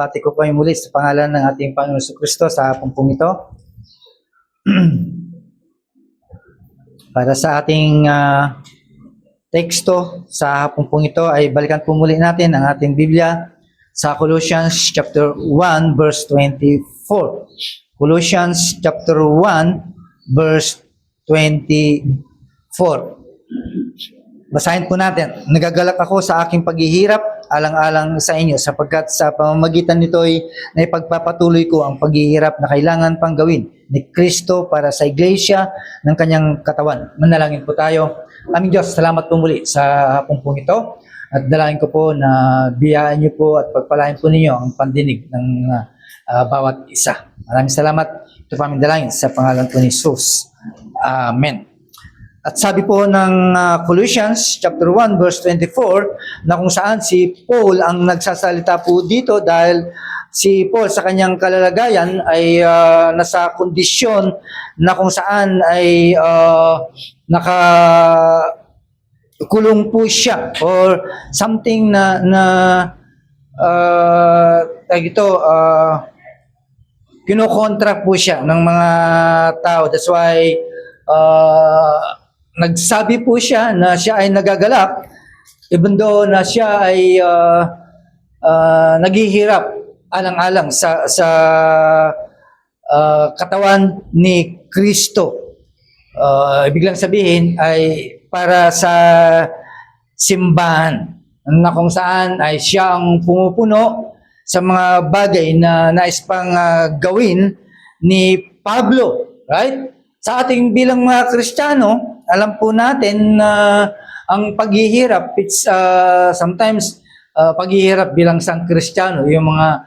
Binabati ko kayo muli sa pangalan ng ating Panginoon Kristo sa hapong ito. Para sa ating teksto sa hapong ito ay balikan po muli natin ang ating Biblia sa Colossians chapter 1 verse 24. Colossians chapter 1 verse 24. Basahin po natin. Nagagalak ako sa aking paghihirap alang-alang sa inyo sapagkat sa pamamagitan nito ay naipagpapatuloy ko ang paghihirap na kailangan pang gawin ni Kristo para sa iglesia ng kanyang katawan. Manalangin po tayo. Aming Diyos, salamat po muli sa hapong ito at dalangin ko po na biyayaan niyo po at pagpalain po ninyo ang pandinig ng bawat isa. Maraming salamat. Ito po aming dalangin sa pangalan po ni Jesus. Amen. At sabi po ng Colossians chapter 1 verse 24 na kung saan si Paul ang nagsasalita po dito dahil si Paul sa kanyang kalalagayan ay nasa kondisyon na kung saan ay nakakulong po siya or something na kinokontra po siya ng mga tao. That's why nagsabi po siya na siya ay nagagalak even though na siya ay naghihirap alang-alang sa katawan ni Kristo. Ibig lang sabihin ay para sa simbahan na kung saan ay siya ang pumupuno sa mga bagay na nais pang gawin ni Pablo, right? Sa ating bilang mga Kristiyano, alam po natin na ang paghihirap, it's sometimes paghihirap bilang isang Kristiyano, yung mga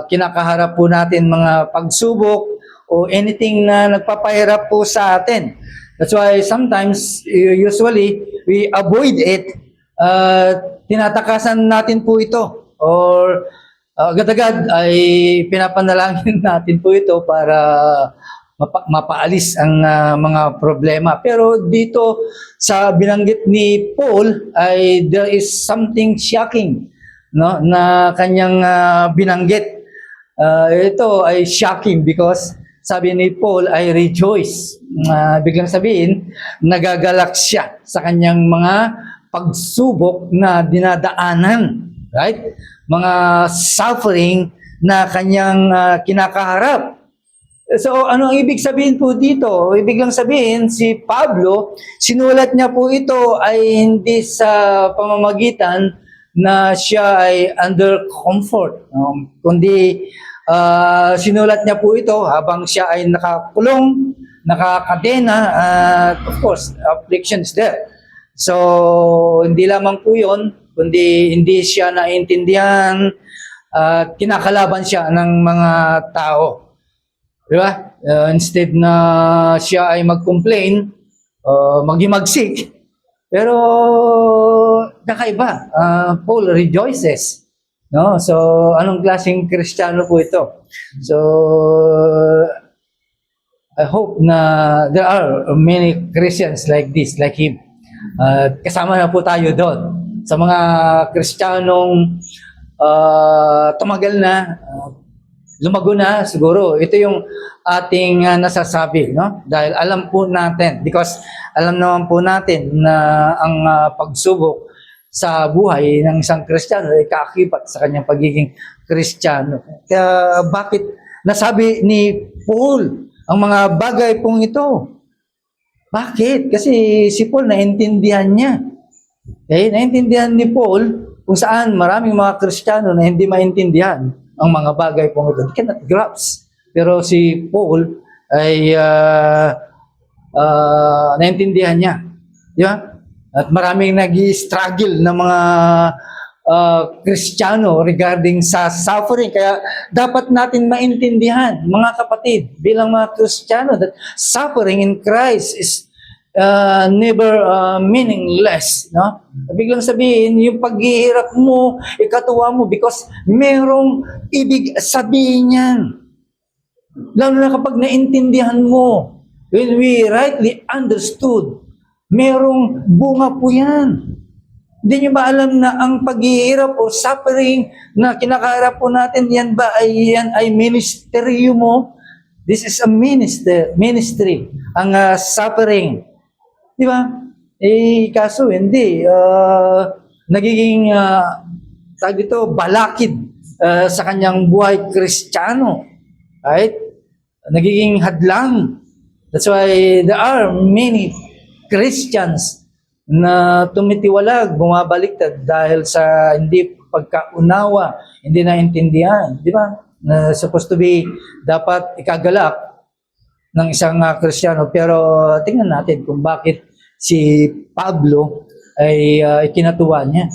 kinakaharap po natin mga pagsubok o anything na nagpapahirap po sa atin. That's why sometimes, usually, we avoid it. Tinatakasan natin po ito or agad-agad ay pinapanalangin natin po ito para mapaalis ang mga problema. Pero dito sa binanggit ni Paul ay there is something shocking, no, na kanyang binanggit. Ito ay shocking because sabi ni Paul ay rejoice. Biglang sabihin, nagagalak siya sa kanyang mga pagsubok na dinadaanan, right? Mga suffering na kanyang kinakaharap. So, ano ang ibig sabihin po dito? Ibig lang sabihin, si Pablo, sinulat niya po ito ay hindi sa pamamagitan na siya ay under comfort. Kundi sinulat niya po ito habang siya ay nakakulong, nakakadena, of course, affliction is there. So, hindi lamang po yun, kundi hindi siya naintindihan at kinakalaban siya ng mga tao. Diba? Instead na siya ay mag-complain, maghimagsik, pero kakaiba, Paul rejoices. No? So, anong klaseng Kristiyano po ito? So, I hope na there are many Christians like this, like him. Kasama na po tayo doon. Sa mga Kristiyanong tumagal na, lumago na siguro. Ito yung ating nasasabi, no? Dahil alam po natin, because alam naman po natin na ang pagsubok sa buhay ng isang Kristiyano ay kaakibat sa kanyang pagiging Kristiyano. Kaya bakit nasabi ni Paul ang mga bagay pong ito? Bakit? Kasi si Paul naintindihan niya. Okay? Naintindihan ni Paul kung saan maraming mga Kristiyano na hindi maintindihan ang mga bagay po ito. They cannot grasp. Pero si Paul ay naintindihan niya. Di ba? At maraming nag-struggle na mga Kristiyano regarding sa suffering. Kaya dapat natin maintindihan, mga kapatid, bilang mga Kristiyano, that suffering in Christ is never meaningless, no? Biglang sabihin, yung paghihirap mo, ikatuwa mo because merong ibig sabihin yan. Lalo na kapag naintindihan mo, when we rightly understood, merong bunga po yan. Hindi nyo ba alam na ang paghihirap o suffering na kinakaharap po natin, yan ay ministeryo mo? This is a ministry, ang suffering. Di ba? Kaso hindi. Nagiging, tag dito, balakid sa kanyang buhay Kristiyano. Right? Nagiging hadlang. That's why there are many Christians na tumitiwalag, bumabaliktad dahil sa hindi pagkaunawa, hindi naintindihan, di ba? Na supposed to be dapat ikagalak ng isang Kristiyano, pero tingnan natin kung bakit si Pablo ay ikinatuwa niya.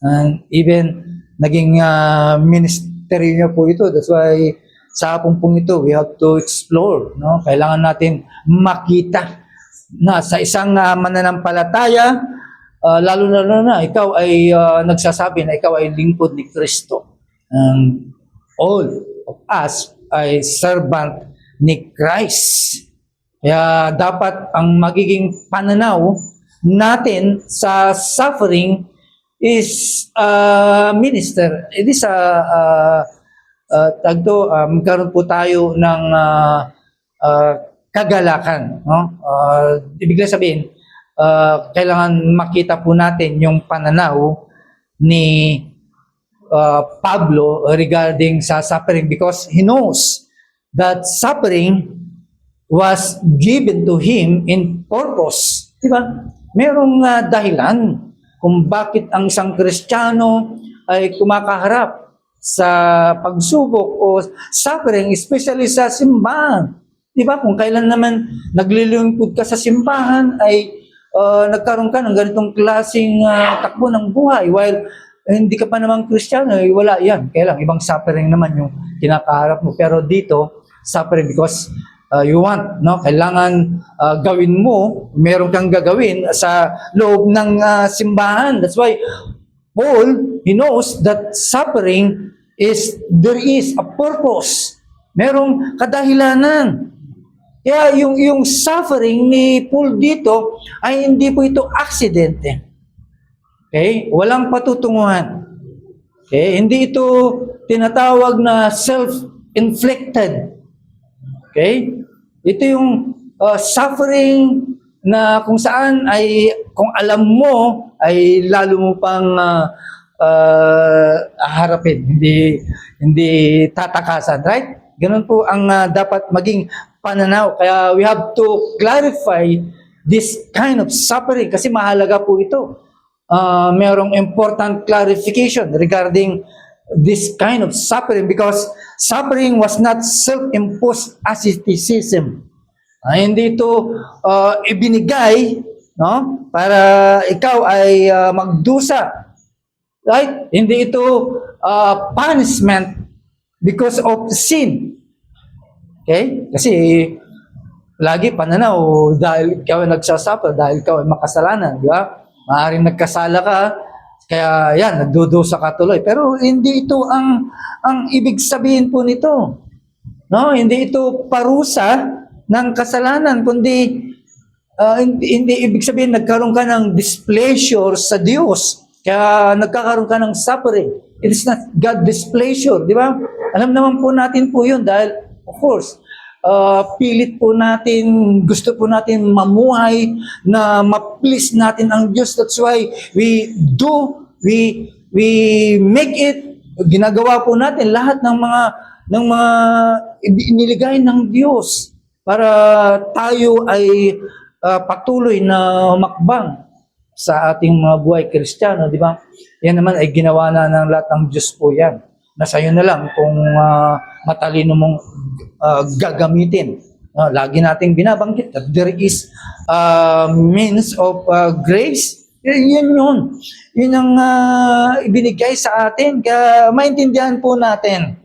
And even naging ministry niya po ito. That's why sa pumpong ito, we have to explore, no? Kailangan natin makita na sa isang mananampalataya, lalo na ikaw ay nagsasabi na ikaw ay lingkod ni Kristo. All of us ay servant ni Christ. Kaya dapat ang magiging pananaw natin sa suffering is minister. It is magkaroon po tayo ng kagalakan, no? Ibig sabihin, kailangan makita po natin yung pananaw ni Pablo regarding sa suffering because he knows that suffering was given to him in purpose. Diba? Merong dahilan kung bakit ang isang Kristiyano ay kumakaharap sa pagsubok o suffering, especially sa simbahan. Diba? Kung kailan naman naglilingkod ka sa simbahan ay nagkaroon ka ng ganitong klaseng takbo ng buhay while hindi ka pa naman Kristiyano, wala yan. Kaya lang, ibang suffering naman yung kinakaharap mo. Pero dito, suffering because you want, no? Kailangan gawin mo, meron kang gagawin sa loob ng simbahan. That's why Paul, he knows that suffering there is a purpose. Merong kadahilanan. Kaya yung suffering ni Paul dito ay hindi po ito aksidente. Okay? Walang patutunguhan. Okay? Hindi ito tinatawag na self-inflicted. Okay? Ito yung suffering na kung saan ay kung alam mo ay lalo mo pang harapin, hindi tatakasan, right? Ganun po ang dapat maging pananaw. Kaya we have to clarify this kind of suffering kasi mahalaga po ito. Merong important clarification regarding this kind of suffering because suffering was not self-imposed asceticism. Hindi ito ibinigay, no, para ikaw ay magdusa. Right? Hindi ito punishment because of sin. Okay? Kasi lagi pananaw dahil ikaw ay nagsasuffer, dahil ikaw ay makasalanan, di ba? Maaaring nagkasala ka, kaya yan, nagdudusa ka tuloy. Pero hindi ito ang ibig sabihin po nito. No? Hindi ito parusa ng kasalanan, kundi hindi ibig sabihin nagkaroon ka ng displeasure sa Diyos. Kaya nagkakaroon ka ng suffering. It is not God displeasure, di ba? Alam naman po natin po yun dahil, of course, pilit po natin, gusto po natin mamuhay na ma-please natin ang Diyos. That's why we make it, ginagawa po natin lahat ng mga iniligay ng Diyos para tayo ay patuloy na makbang sa ating mga buhay Kristiyano, di ba? Yan naman ay ginawa na ng lahat ng Diyos po yan. Nasa iyo na lang kung matalino mong gagamitin. Lagi nating binabanggit that there is means of grace. Yun yun. Yun ang ibinigay sa atin. Kaya maintindihan po natin.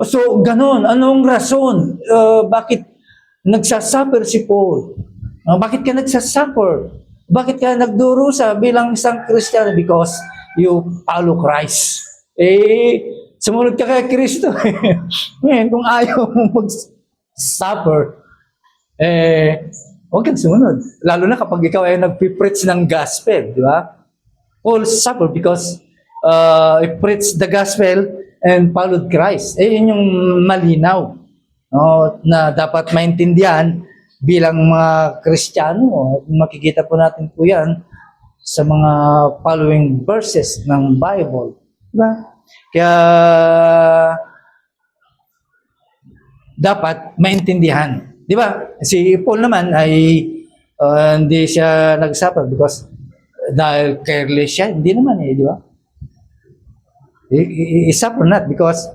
So, ganun. Anong rason? Bakit nagsasuffer si Paul? Bakit ka nagsasuffer? Bakit ka nagdurusa bilang isang Kristiyano? Because you follow Christ. Sumunod ka kay Kristo. Ngayon, kung ayaw mo mag-suffer, huwag kang sumunod. Lalo na kapag ikaw ay nag-preach ng gospel, di ba? Paul suffered because he preached the gospel and followed Christ. Yun yung malinaw, no, na dapat maintindihan bilang mga Kristiyano. Makikita po natin po yan sa mga following verses ng Bible. Diba? Kaya dapat maintindihan. Di ba? Si Paul naman ay hindi siya nag-suffer because dahil careless siya. Hindi naman di ba? He suffered not because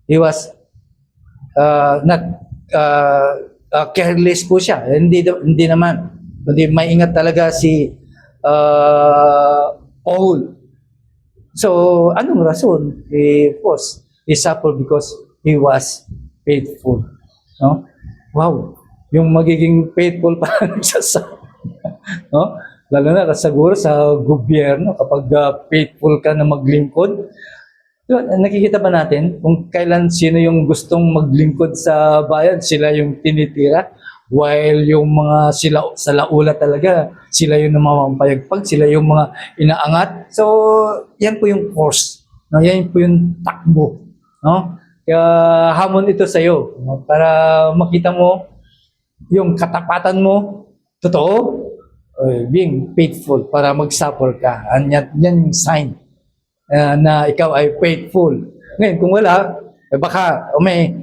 he was not careless po siya. Hindi naman. Kundi maingat talaga si Paul. So, anong rason? He suffered because he was faithful. No? Wow. Yung magiging faithful pa nagsasama. No? Lalo na siguro sa gobyerno kapag faithful ka na maglingkod. Nakikita ba natin kung kailan sino yung gustong maglingkod sa bayan, sila yung tinitira, while yung mga sila sa laula talaga, sila yung namamampayagpag, sila yung mga inaangat. So, yan po yung course. No? Yan po yung takbo. No? Kaya hamon ito sa iyo, no? Para makita mo yung katapatan mo, totoo, being faithful para mag-suffer ka. Yan yung sign na ikaw ay faithful. Ngayon, kung wala, baka may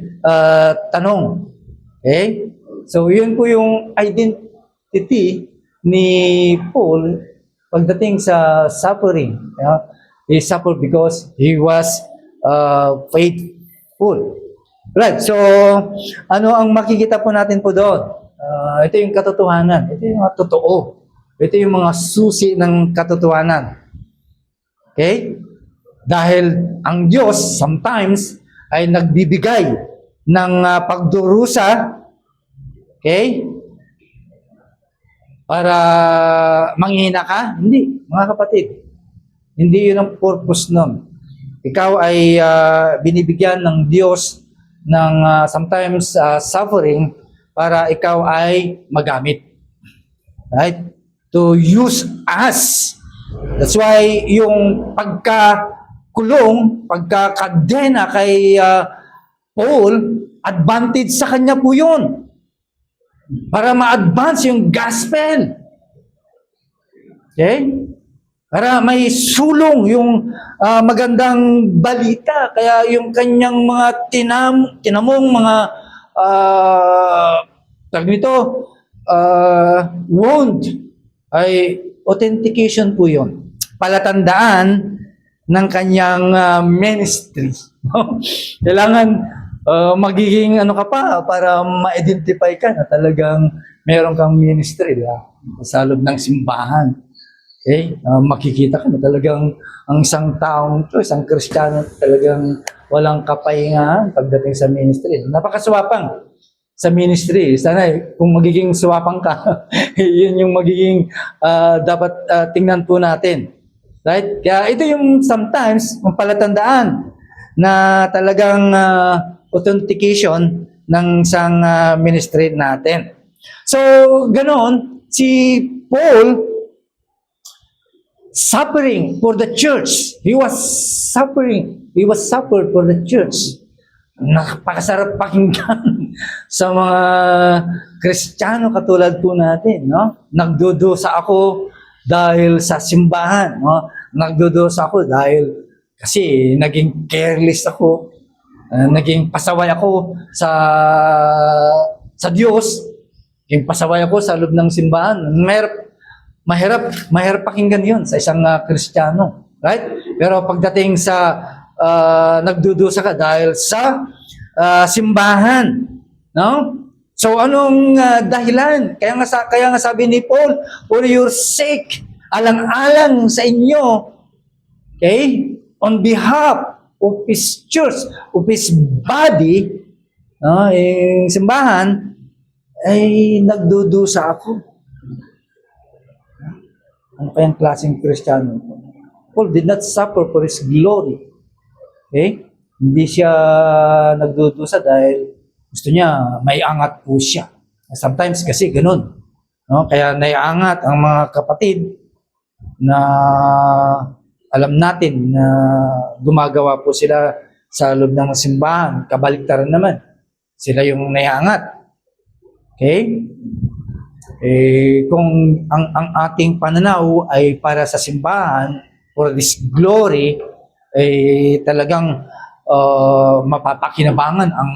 tanong. Okay? So, yun po yung identity ni Paul pagdating sa suffering. He suffered because he was faithful. Right. So, ano ang makikita po natin po doon? Ito yung katotohanan. Ito yung mga totoo. Ito yung mga susi ng katotohanan. Okay? Dahil ang Diyos sometimes ay nagbibigay ng pagdurusa, okay? Para manghina ka? Hindi, mga kapatid. Hindi yun ang purpose nun. Ikaw ay binibigyan ng Diyos ng sometimes suffering para ikaw ay magamit. Right? To use us. That's why yung pagkakulong, pagkakadena kay Paul, advantage sa kanya po yun. Para ma-advance yung gospel. Okay? Para may sulong yung magandang balita. Kaya yung kanyang mga tinamong mga wound ay authentication po yun. Palatandaan ng kanyang ministry. Kailangan magiging ano ka pa para ma-identify ka na talagang meron kang ministry sa loob ng simbahan. Okay? Makikita ka na talagang ang isang taong to, isang Kristiyano talagang walang kapahingahan pagdating sa ministry. Napakaswapang sa ministry. Sana kung magiging swapang ka, yun yung magiging dapat tingnan po natin. Right? Kaya ito yung sometimes yung palatandaan na talagang authentication ng isang ministry natin. So, ganoon, si Paul suffering for the church. He was suffered for the church. Napakasarap pakinggan sa mga Kristiyano katulad po natin, no? Nagdudusa ako dahil sa simbahan, no? Nagdudusa ako dahil kasi naging careless ako, naging pasaway ako sa Diyos, naging pasaway ako sa loob ng simbahan. Mahirap pakinggan 'yon sa isang Kristiyano, right? Pero pagdating sa nagdudusa ka dahil sa simbahan, no? So anong dahilan? Kaya nga sabi ni Paul, for your sake, alang-alang sa inyo, okay? On behalf of His church, of His body, yung simbahan, ay nagdudusa ako. Ano kayang klaseng Kristiyano? Paul did not suffer for his glory. Okay? Hindi siya nagdudusa dahil gusto niya may angat po siya. Sometimes kasi ganun. No? Kaya naiangat ang mga kapatid na alam natin na gumagawa po sila sa loob ng simbahan. Kabaliktaran naman. Sila yung naiangat. Okay? Kung ang ating pananaw ay para sa simbahan, for this glory, talagang mapapakinabangan ang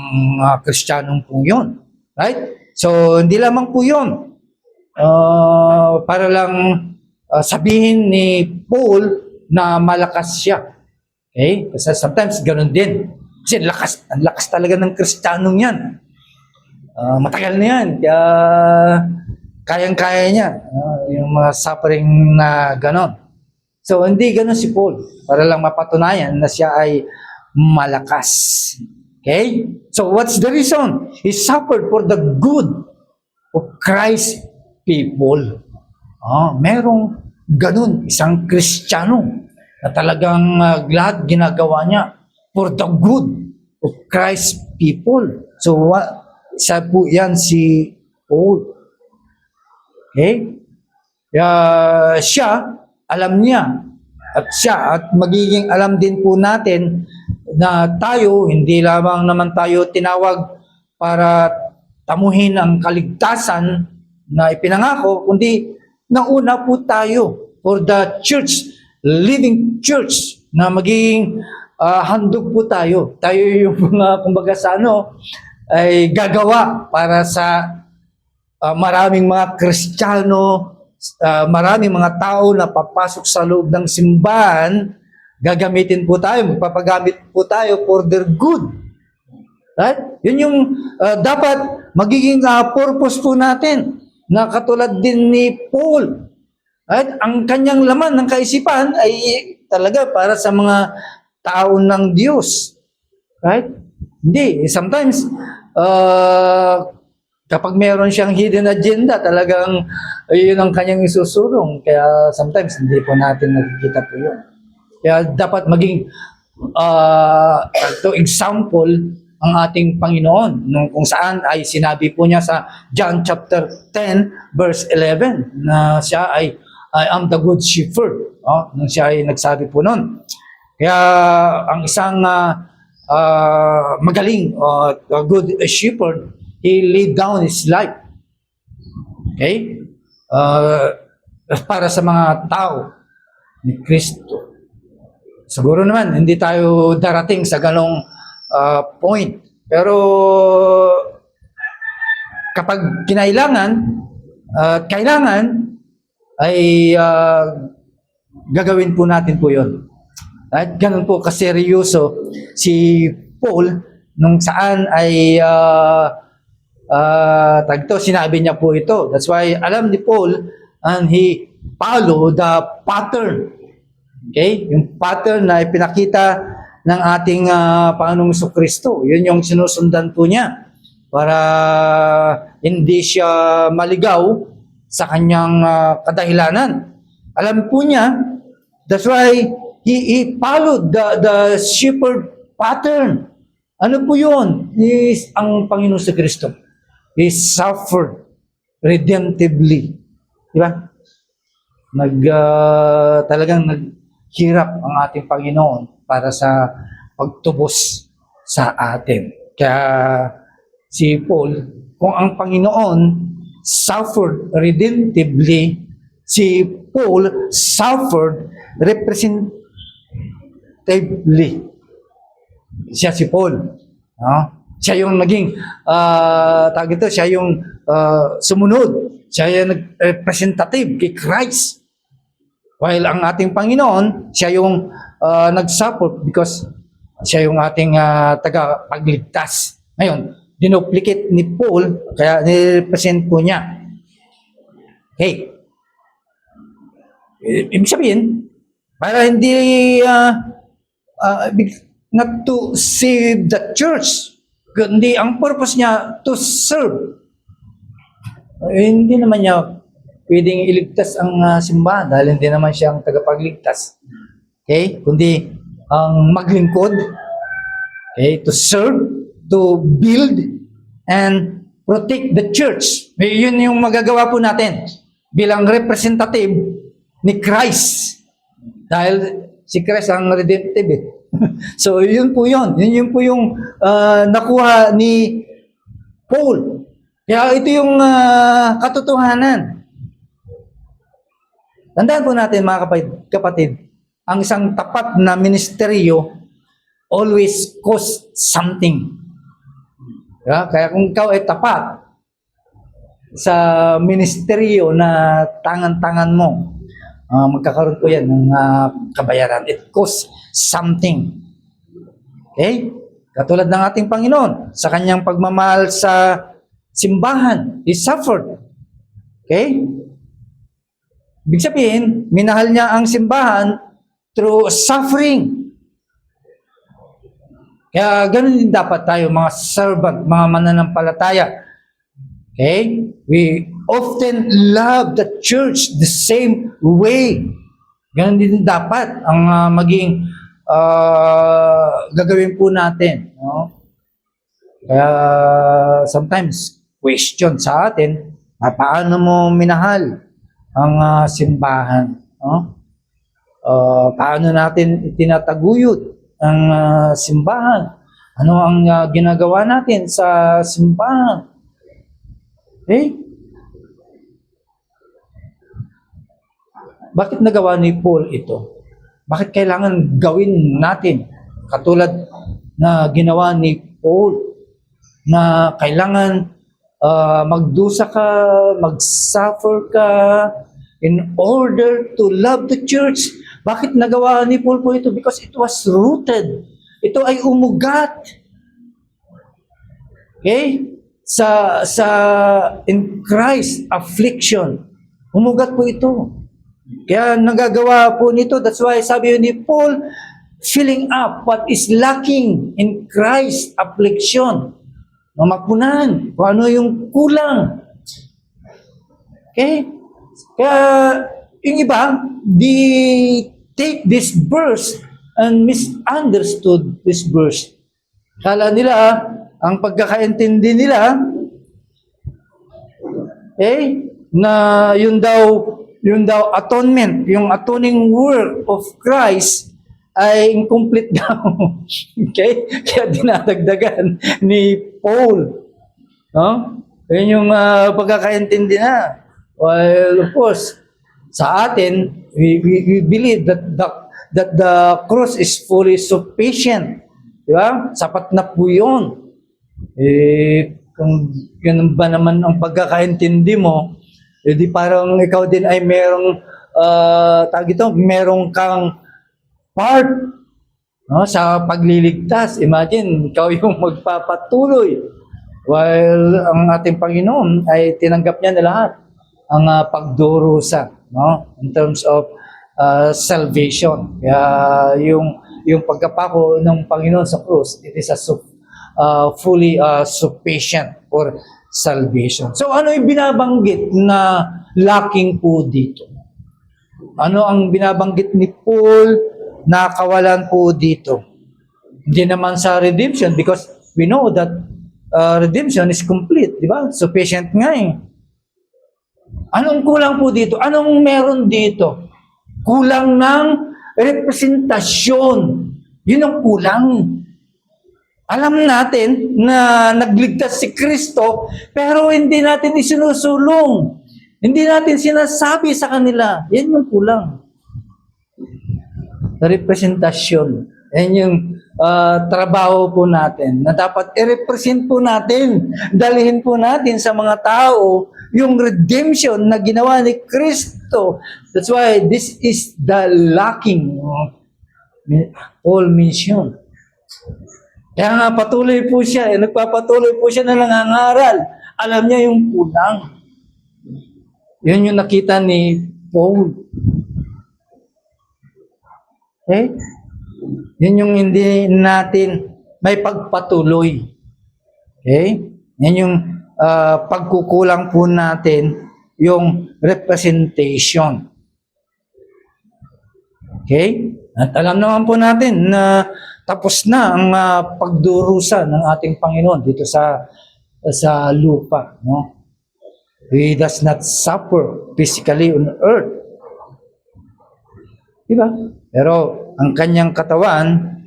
Kristiyanong po yun. Right? So, hindi lamang po yun. Para lang sabihin ni Paul na malakas siya. Okay? Kasi sometimes ganun din. Kasi ang lakas talaga ng Kristiyanong yan. Matagal na yan. Kaya kayang-kaya niya. Yung mga suffering na ganon. So, hindi ganon si Paul. Para lang mapatunayan na siya ay malakas. Okay? So, what's the reason? He suffered for the good of Christ's people. Merong ganun, isang Kristiyano na talagang lahat ginagawa niya for the good of Christ's people. So, isa po yan si Paul. Okay? Siya, alam niya, at magiging alam din po natin na tayo, hindi lamang naman tayo tinawag para tamuhin ang kaligtasan na ipinangako, kundi nauna po tayo for the church, living church, na magiging handog po tayo. Tayo yung mga, kumbaga sa ay gagawa para sa maraming mga Kristiyano, maraming mga tao na papasok sa loob ng simbahan, gagamitin po tayo, magpapagamit po tayo for their good. Right? Yun yung dapat magiging purpose po natin, na katulad din ni Paul. Right? Ang kanyang laman ng kaisipan ay talaga para sa mga tao ng Diyos. Right? Hindi. Sometimes, kapag meron siyang hidden agenda, talagang yun ang kanyang isusulong. Kaya sometimes, hindi po natin nakikita po yun. Kaya dapat maging example ang ating Panginoon, nung kung saan ay sinabi po niya sa John chapter 10 verse 11 na siya ay I am the good shepherd. Nung siya ay nagsabi po noon. Kaya ang isang magaling good shepherd, he laid down his life. Okay? Para sa mga tao ni Kristo. Siguro naman hindi tayo darating sa ganong point. Pero kapag kailangan ay gagawin po natin po yun. At ganun po kaseryoso si Paul nung saan ay sinabi niya po ito. That's why alam ni Paul and he followed the pattern. Okay? Yung pattern na ipinakita ng ating Panginoong Jesucristo. Yun yung sinusundan po niya para hindi siya maligaw sa kanyang kadahilanan. Alam po niya, that's why he followed the shepherd pattern. Ano po yun? Ang Panginoong Jesucristo. He suffered redemptively. Di ba? Talagang naghirap ang ating Panginoon para sa pagtubos sa atin. Kaya si Paul, kung ang Panginoon suffered redemptively, si Paul suffered representatively. Siya si Paul. Siya yung naging, siya yung sumunod. Siya yung representative kay Christ. While ang ating Panginoon, siya yung nag-suffer because siya yung ating tagapagligtas. Ngayon, dinuplicate ni Paul, kaya nirepresent po niya. Okay. Ibig sabihin, para hindi not to save the church, kundi ang purpose niya to serve. Hindi naman niya pwedeng iligtas ang simbahan dahil hindi naman siya ang tagapagligtas. Okay? Kundi ang maglingkod, okay, to serve, to build, and protect the church. Yun yung magagawa po natin bilang representative ni Christ. Dahil si Christ ang redemptive eh. So, yun po yun. Yun po yung nakuha ni Paul. Kaya ito yung katotohanan. Tandaan po natin mga kapatid, ang isang tapat na ministeryo always costs something. Kaya kung ikaw ay tapat sa ministeryo na tangan-tangan mo, magkakaroon po yan ng kabayaran. It costs something. Okay? Katulad ng ating Panginoon, sa kanyang pagmamahal sa simbahan, He suffered. Okay? Ibig sabihin, minahal niya ang simbahan through suffering. Kaya ganun din dapat tayo, mga servant, mga mananampalataya. Okay? We often love the church the same way. Ganun din dapat ang maging gagawin po natin. No? Kaya sometimes question sa atin, paano mo minahal ang simbahan? No? Paano natin itinataguyod ang simbahan? Ano ang ginagawa natin sa simbahan? Okay? Bakit nagawa ni Paul ito? Bakit kailangan gawin natin katulad na ginawa ni Paul na kailangan magdusa ka, mag-suffer ka in order to love the church? Bakit nagawa ni Paul po ito? Because it was rooted. Ito ay umugat. Okay? Sa in Christ affliction. Umugat po ito. Kaya nagagawa po nito. That's why sabi ni Paul, filling up what is lacking in Christ affliction. Mamapunan kung ano yung kulang. Okay? Kaya yung iba, they take this verse and misunderstood this verse. Kala nila, ang pagkakaintindi nila, na yun daw atonement, yung atoning work of Christ ay incomplete daw. Okay? Kaya dinadagdagan ni Paul. No? Yun yung pagkakaintindi na. Well, of course, sa atin, we believe that the cross is fully sufficient. Di ba? Sapat na po yun. Kung yun ba naman ang pagkakaintindi mo, di parang ikaw din ay merong merong kang part, no, sa pagliligtas. Imagine, ikaw yung magpapatuloy while ang ating Panginoon ay tinanggap niya na lahat ang pagdurusa, no, in terms of salvation. Kaya yung pagkapako ng Panginoon sa krus, it is a fully sufficient for salvation. So ano yung binabanggit na lacking po dito? Ano ang binabanggit ni Paul na kawalan po dito? Hindi naman sa redemption, because we know that redemption is complete, di ba? Sufficient nga eh. Anong kulang po dito? Anong meron dito? Kulang ng representasyon. Yun ang kulang. Alam natin na nagligtas si Kristo, pero hindi natin isinusulong. Hindi natin sinasabi sa kanila. Yan yung kulang. Representasyon. Yan yung trabaho po natin na dapat i-represent po natin. Dalhin po natin sa mga tao yung redemption na ginawa ni Kristo. That's why this is the lacking Paul mentioned. Kaya nga patuloy po siya, nagpapatuloy po siya na nangangaral. Alam niya yung kulang. Yun yung nakita ni Paul. Okay? Yun yung hindi natin may pagpatuloy. Okay? Yan yung pagkukulang po natin, yung representation. Okay? At alam naman po natin na tapos na ang pagdurusa ng ating Panginoon dito sa lupa, no? He does not suffer physically on earth. Di ba? Pero ang kanyang katawan,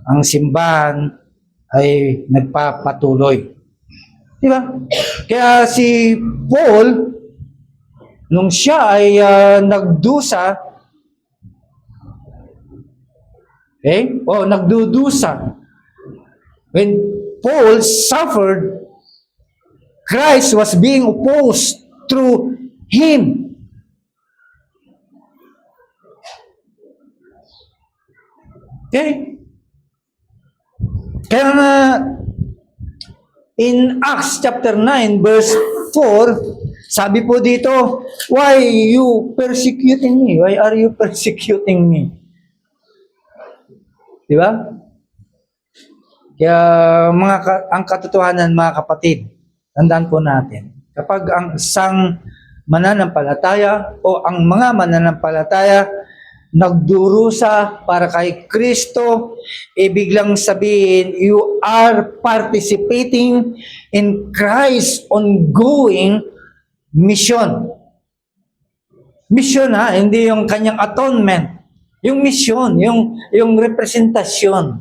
ang simbahan, ay nagpapatuloy. Di ba? Kaya si Paul, nung siya ay nagdusa, nagdudusa, when Paul suffered, Christ was being opposed through him. Okay? Kaya nga, in Acts chapter 9, verse 4, sabi po dito, why you persecuting me? Why are you persecuting me? Di ba? Kaya ang katotohanan, mga kapatid, tandaan po natin, kapag ang isang mananampalataya o ang mga mananampalataya nagdurusa para kay Kristo, ibig lang sabihin, you are participating in Christ's ongoing mission. Mission hindi yung kanyang atonement. Yung mission, yung representasyon,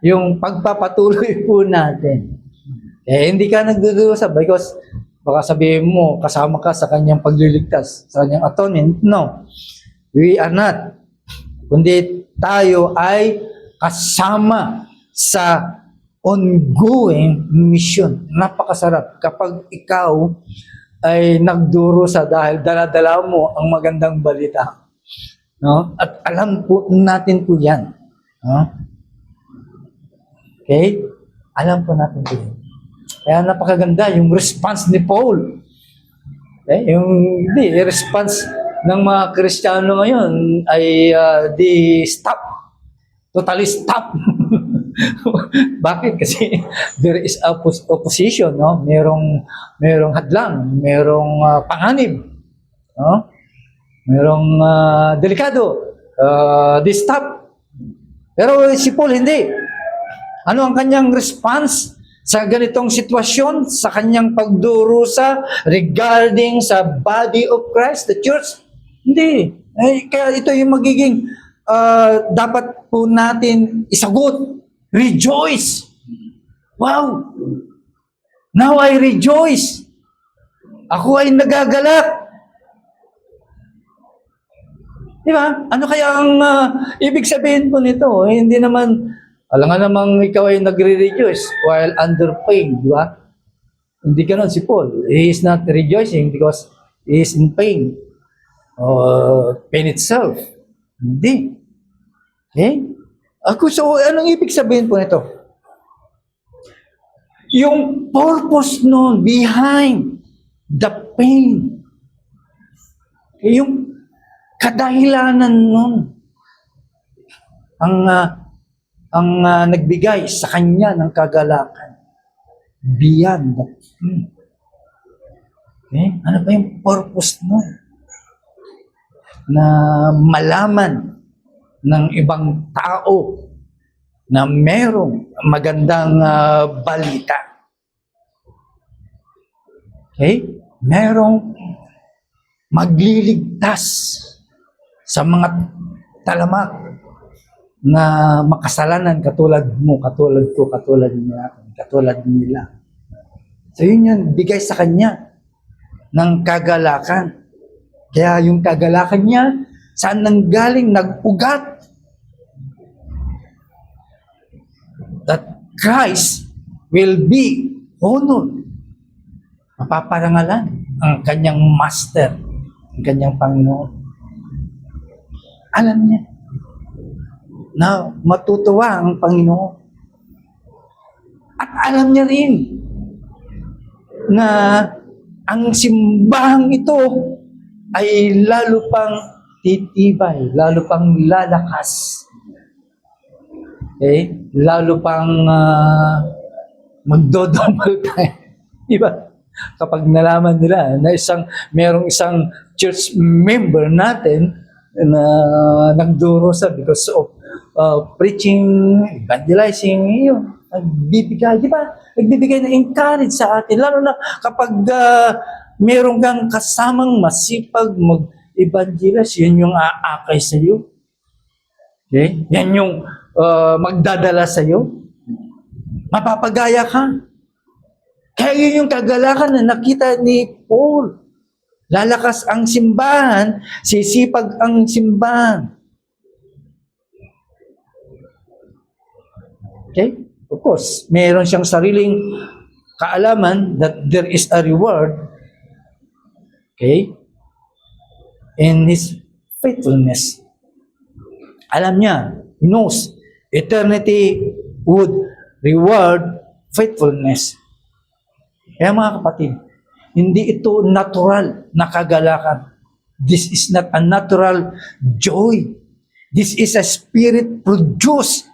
yung pagpapatuloy po natin. Hindi ka nagdudusa because baka sabihin mo, kasama ka sa kanyang pagliligtas, sa kanyang atonement. No. We are not. Kundi tayo ay kasama sa ongoing mission. Napakasarap kapag ikaw ay nagdurusa dahil dala-dala mo ang magandang balita. No? At alam po natin po yan. No? Okay? Alam po natin po yan. Kaya napakaganda yung response ni Paul. Okay? Yung response ng mga Kristiyano ngayon ay di stop. Totally stop. Bakit? Kasi there is opposition, no? Merong hadlang, merong panganib, no? Merong delikado. Di stop. Pero si Paul hindi. Ano ang kanyang response sa ganitong sitwasyon, sa kanyang pagdurusa regarding sa body of Christ, the church? Hindi. Kaya ito yung magiging dapat po natin isagot. Rejoice! Wow! Now I rejoice! Ako ay nagagalak! Di ba? Ano kaya ang ibig sabihin po nito? Hindi naman, alam nga namang ikaw ay nagre-rejoice while under pain, di ba? Hindi ganon si Paul. He is not rejoicing because he is in pain. Pain itself. Hindi. Okay? So, anong ibig sabihin po nito? Yung purpose nun behind the pain. Yung kadahilanan nun ang nagbigay sa kanya ng kagalakan. Beyond the pain. Okay? Ano ba yung purpose nun? Na malaman ng ibang tao na merong magandang balita. Okay? Merong magliligtas sa mga talamak na makasalanan katulad mo, katulad ko, katulad nila. So yun yun, bigay sa kanya ng kagalakan. Kaya yung kagalakan niya, saan nanggaling? Nag-ugat. That Christ will be honored. Mapaparangalan ang kanyang master, ang kanyang Panginoon. Alam niya na matutuwa ang Panginoon. At alam niya rin na ang simbahang ito ay lalo pang titibay, lalo pang lalakas. Okay? Lalo pang magdodouble tayo. Diba? Kapag nalaman nila na merong isang church member natin na nagdurusa because of preaching, evangelizing, yun. Nagbibigay, di ba? Nagbibigay na encourage sa atin. Lalo na kapag meron kang kasamang masipag evangelist, yun yung aakay sa iyo. Okay? Yan yung magdadala sa iyo. Mapapagaya ka. Kaya yun yung kagalakan na nakita ni Paul. Lalakas ang simbahan, sisipag ang simbahan. Okay? Of course, meron siyang sariling kaalaman that there is a reward, okay, in his faithfulness. Alam niya, he knows, eternity would reward faithfulness. Kaya mga kapatid, hindi ito natural na kagalakan. This is not a natural joy. This is a spirit-produced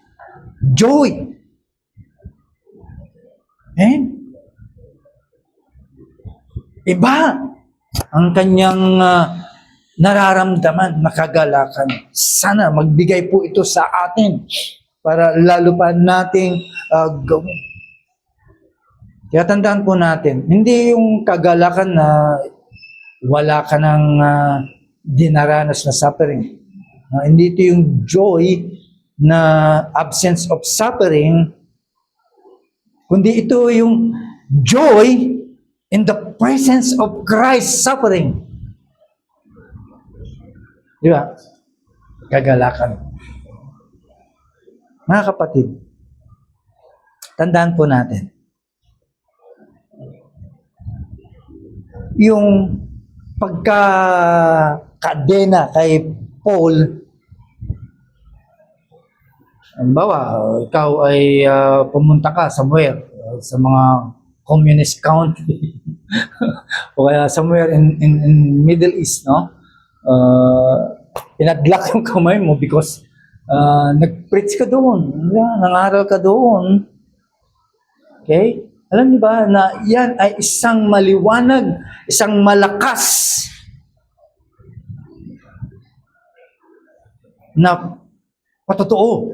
joy. Iba ang kanyang nararamdaman na kagalakan. Sana magbigay po ito sa atin para lalo pa nating gawin. Kaya tandaan po natin, hindi yung kagalakan na wala ka ng dinaranas na suffering. Hindi ito yung joy na absence of suffering, kundi ito yung joy in the presence of Christ suffering. Di ba? Kagalakan. Mga kapatid, tandaan po natin, yung pagkakadena kay Paul, halimbawa, ikaw ay pumunta ka somewhere sa mga communist country o kaya somewhere in Middle East, no? Pinadlock yung kamay mo because nag-preach ka doon, nangaral ka doon. Okay? Alam niyo ba na yan ay isang maliwanag, isang malakas na patotoo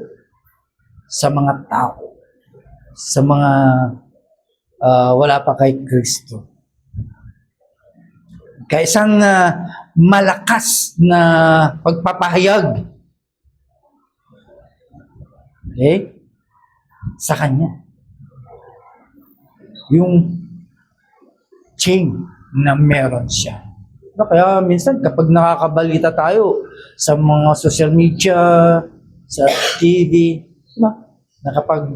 sa mga tao, sa mga wala pa kay Kristo. Kaya isang malakas na pagpapahayag, okay, sa Kanya. Yung chain na meron siya. Kaya minsan kapag nakakabalita tayo sa mga social media, sa TV, diba? Na kapag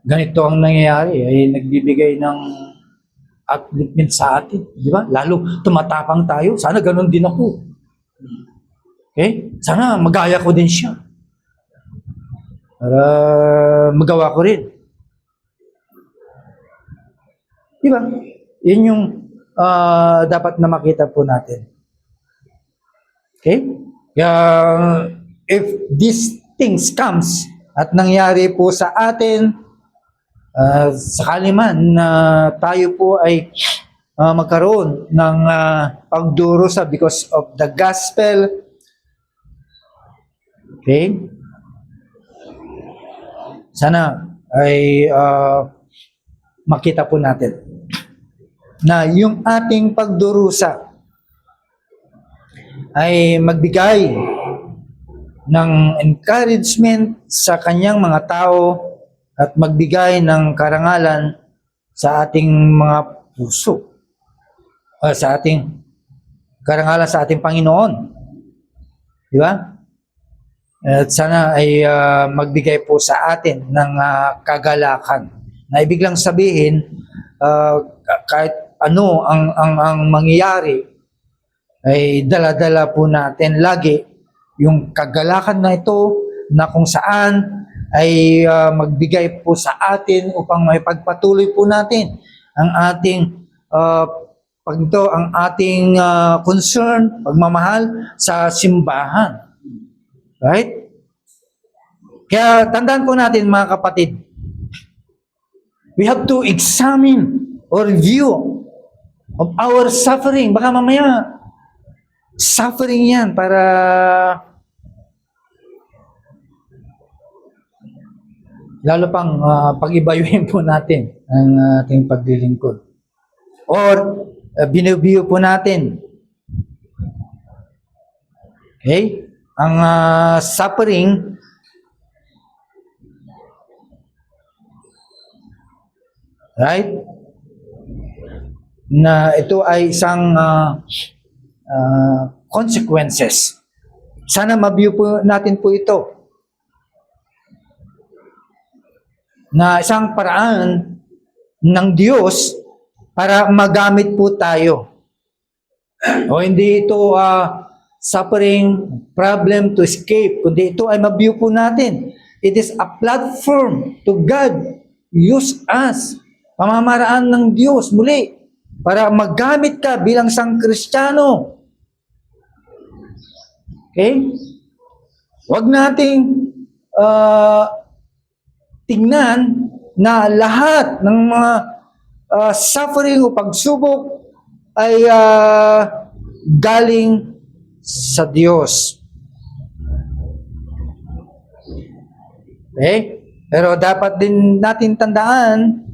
ganito ang nangyayari, ay nagbibigay ng upliftment sa atin, di ba? Lalo tumatapang tayo, sana ganun din ako. Okay? Sana magaya ko din siya. Para magawa ko rin. Di ba? Yun yung dapat na makita po natin. Okay? Kaya if these things comes at nangyari po sa atin, sakali man na tayo po ay magkaroon ng pagdurusa because of the gospel, okay? Sana ay makita po natin na yung ating pagdurusa ay magbigay ng encouragement sa kanyang mga tao at magbigay ng karangalan sa ating mga puso. Sa ating karangalan sa ating Panginoon. Di ba? At sana ay magbigay po sa atin ng kagalakan. Na ibig lang sabihin, kahit ano ang mangyayari, ay dala-dala po natin lagi yung kagalakan na ito na kung saan ay magbigay po sa atin upang may pagpatuloy po natin ang ating ang ating concern, pagmamahal sa simbahan. Right? Kaya tandaan po natin mga kapatid, we have to examine or review of our suffering. Baka mamaya, suffering yan para lalo pang pag-ibayuhin po natin ang ating paglilingkod. Or, binibiyo po natin Okay? Ang suffering, right? Na ito ay isang consequences. Sana ma-view po natin po ito na isang paraan ng Diyos para magamit po tayo. O hindi ito suffering, problem to escape, kundi ito ay ma-view po natin. It is a platform to God use us. Pamamaraan ng Diyos muli para magamit ka bilang isang Kristiyano. Okay? Huwag nating tingnan na lahat ng mga suffering o pagsubok ay galing sa Diyos. Okay? Pero dapat din natin tandaan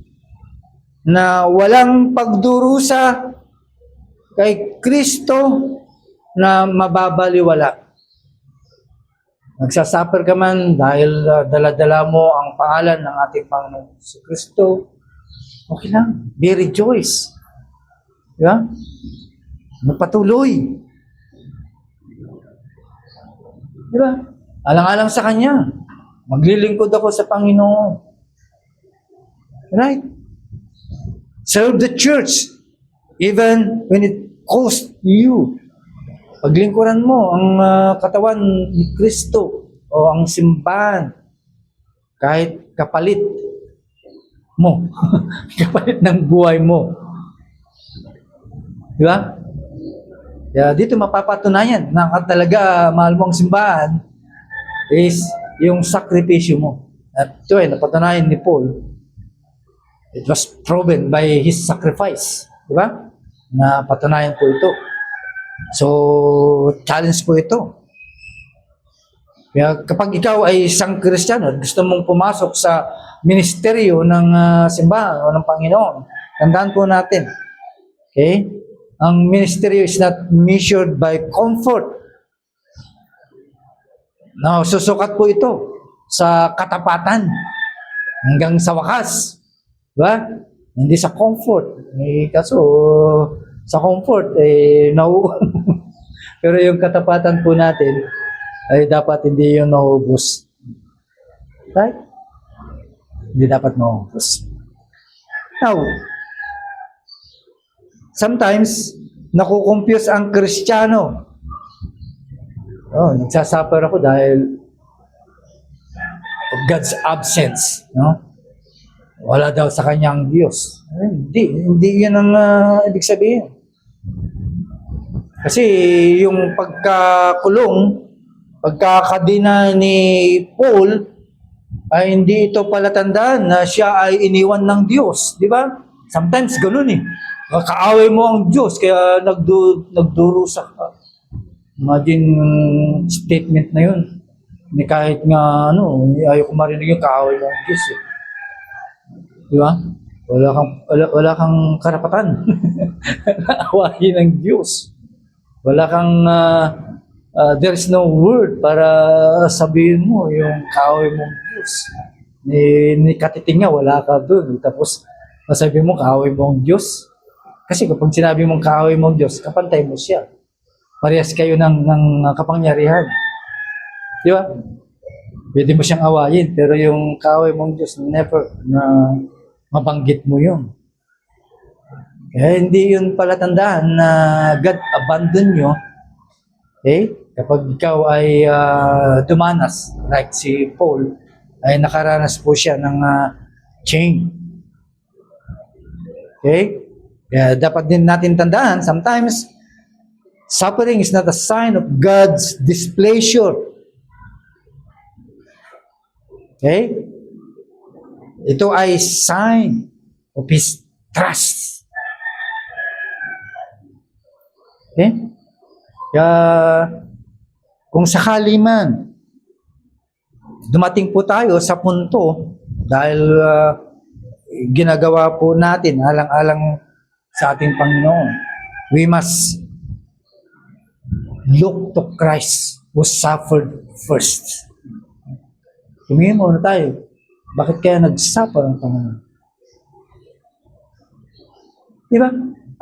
na walang pagdurusa kay Kristo na mababaliwala. Nagsasuffer ka man dahil dala-dala mo ang pangalan ng ating Panginoon si Kristo, okay lang. Be rejoice. Diba? Magpatuloy. Diba? Alang-alang sa Kanya. Maglilingkod ako sa Panginoon. Right? Serve the church even when it costs you. Paglingkuran mo ang katawan ni Kristo o ang simbahan kahit kapalit mo. Kapalit ng buhay mo. Di ba? Kaya dito mapapatunayan na talaga mahal mo ang simbahan is yung sakripisyo mo. At ito ay napatunayan ni Paul. It was proven by his sacrifice. Di ba? Napatunayan po ito. So, challenge po ito. Kaya kapag ikaw ay isang Kristiyano at gusto mong pumasok sa ministeryo ng simbahan o ng Panginoon, tandaan po natin, okay? Ang ministeryo is not measured by comfort. No, susukat po ito sa katapatan hanggang sa wakas. Diba? Hindi sa comfort. Kaso, sa comfort, no. Pero yung katapatan po natin, ay dapat hindi yung naubos. Right? Hindi dapat naubos. Now, sometimes, nakukumpuse ang Kristiyano. Nagsasuffer ako dahil of God's absence. No? Wala daw sa kanyang Diyos. Hindi yun ang ibig sabihin. Kasi yung pagkakadina ni Paul, ay hindi ito palatandaan na siya ay iniwan ng Diyos. Di ba? Sometimes ganun eh. Kaaway mo ang Diyos, kaya nagdurusa ka. Imagine statement na yun. Kahit nga, ayaw ko marinig yung kaaway mo ang Diyos eh. Di ba? Wala kang karapatan. Awayin ng Diyos. Wala kang, there is no word para sabihin mo yung kaaway mong Diyos. Ni katiting nga, wala ka doon. Tapos, sabi mo, kaaway mong Diyos. Kasi kapag sinabi mong kaaway mong Diyos, kapantay mo siya. Parehas kayo ng kapangyarihan. Di ba? Pwede mo siyang awayin, pero yung kaaway mong Diyos, never na mabanggit mo yun. Kaya hindi yun palatandaan na God abandon nyo. Okay? Kapag ikaw ay dumanas, like si Paul, ay nakaranas po siya ng chain. Okay? Kaya dapat din natin tandaan, sometimes, suffering is not a sign of God's displeasure. Okay? Ito ay sign of His trust. Okay? Kaya, kung sakali man, dumating po tayo sa punto dahil ginagawa po natin alang-alang sa ating Panginoon, we must look to Christ who suffered first. Tumingin muna tayo. Bakit kaya nag-suffer ang Panginoon? Di ba?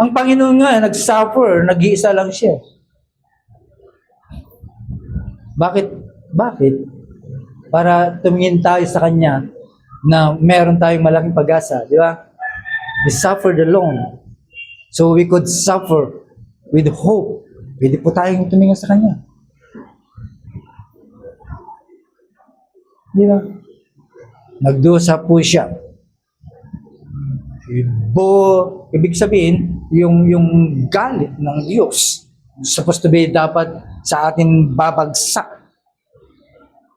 Ang Panginoon nga, nag-suffer, nag-iisa lang siya. Bakit? Bakit? Para tumingin tayo sa Kanya na meron tayong malaking pag-asa. Di ba? He suffered alone. So we could suffer with hope. Pwede po tayong tumingin sa Kanya. Di ba? Nagdusa po siya. Ibig sabihin, yung galit ng Diyos, supposed to be dapat sa atin babagsak.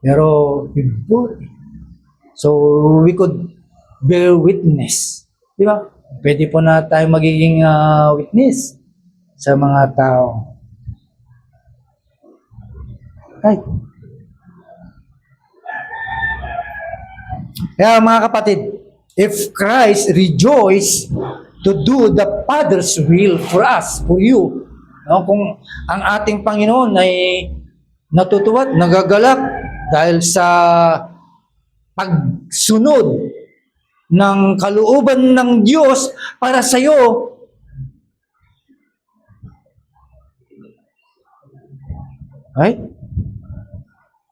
Pero, so we could bear witness. Di ba? Pwede po na tayo magiging witness sa mga tao. Right. Kaya mga kapatid, if Christ rejoiced to do the Father's will for us, for you, no? Kung ang ating Panginoon ay natutuwa, nagagalak dahil sa pagsunod ng kalooban ng Diyos para sa iyo,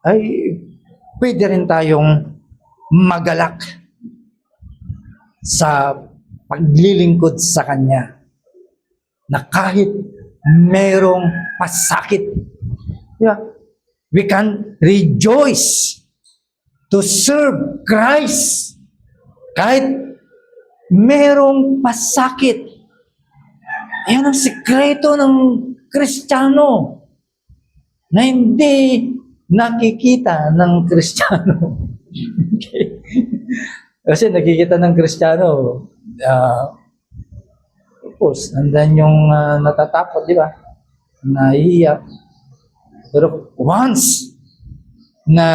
ay pwede rin tayong magalak sa paglilingkod sa Kanya na kahit merong pasakit, yeah, we can rejoice to serve Christ kahit merong pasakit. Ayan ang sikreto ng Kristiyano na hindi nakikita ng Kristiyano. Okay. Kasi nakikita ng Kristiyano, of course, nandan yung natatakot, di ba? Naiiyak. Pero once na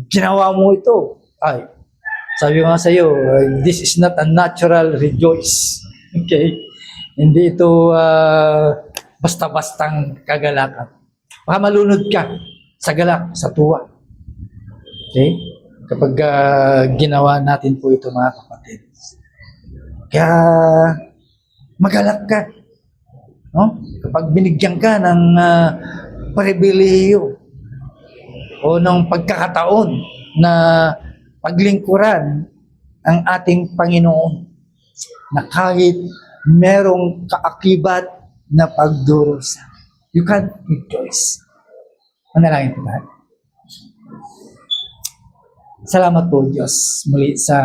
ginawa mo ito, ay, sabi ko nga sa iyo, this is not a natural rejoice. Okay? Hindi ito basta-bastang kagalakan. Baka malunod ka sa galak, sa tuwa. Okay? Kapag ginawa natin po ito, mga kapatid. Kaya magalak ka. No? Kapag binigyan ka ng pribilehiyo o ng pagkakataon na paglingkuran ang ating Panginoon na kahit merong kaakibat na pagdurusa, you can rejoice. Manalangin po tayo. Salamat po, Diyos, muli sa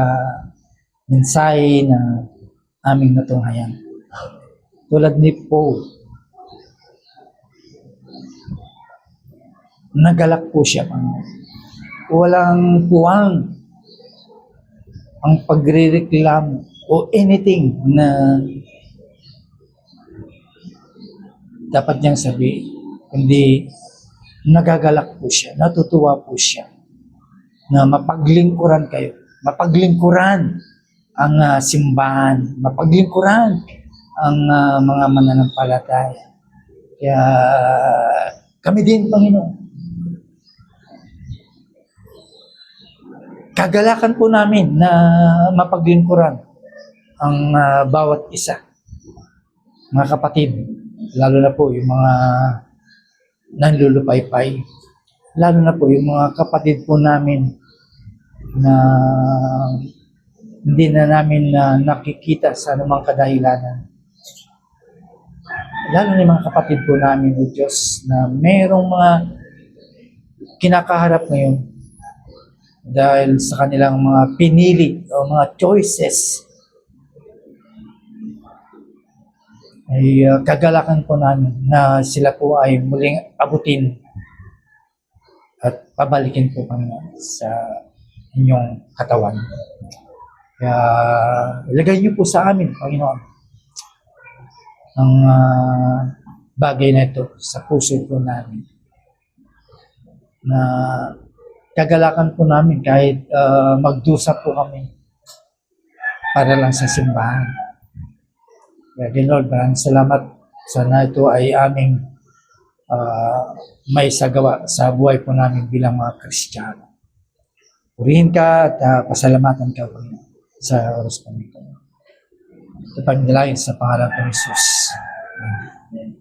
mensahe na aming natunghayan. Tulad ni Paul, nagalak po siya. Walang puwang ang pagrereklamo o anything na dapat niyang sabihin. Kundi nagagalak po siya, natutuwa po siya na mapaglingkuran kayo, mapaglingkuran ang simbahan, mapaglingkuran ang mga mananampalataya. Kaya kami din, Panginoon, kagalakan po namin na mapaglingkuran ang bawat isa. Mga kapatid, lalo na po yung mga nanlulupaypay, lalo na po yung mga kapatid po namin na hindi na namin nakikita sa anumang kadahilanan. Lalo na yung mga kapatid po namin, o Diyos, na mayroong mga kinakaharap ngayon dahil sa kanilang mga pinili o mga choices. Ay kagalakan po namin na sila po ay muling abutin at pabalikin po kami sa inyong katawan. Kaya ilagay niyo po sa amin, Panginoon, ang bagay na ito sa puso po namin. Na kagalakan po namin kahit magdusa po kami para lang sa simbahan. Kaya Lord, maraming salamat. Sana ito ay aming may sagawa sa buhay po namin bilang mga Kristiyano. Purihin ka at pasalamatan ka po sa oras po nito. Ito pagdalayan sa pangalan ng Jesus. Amen.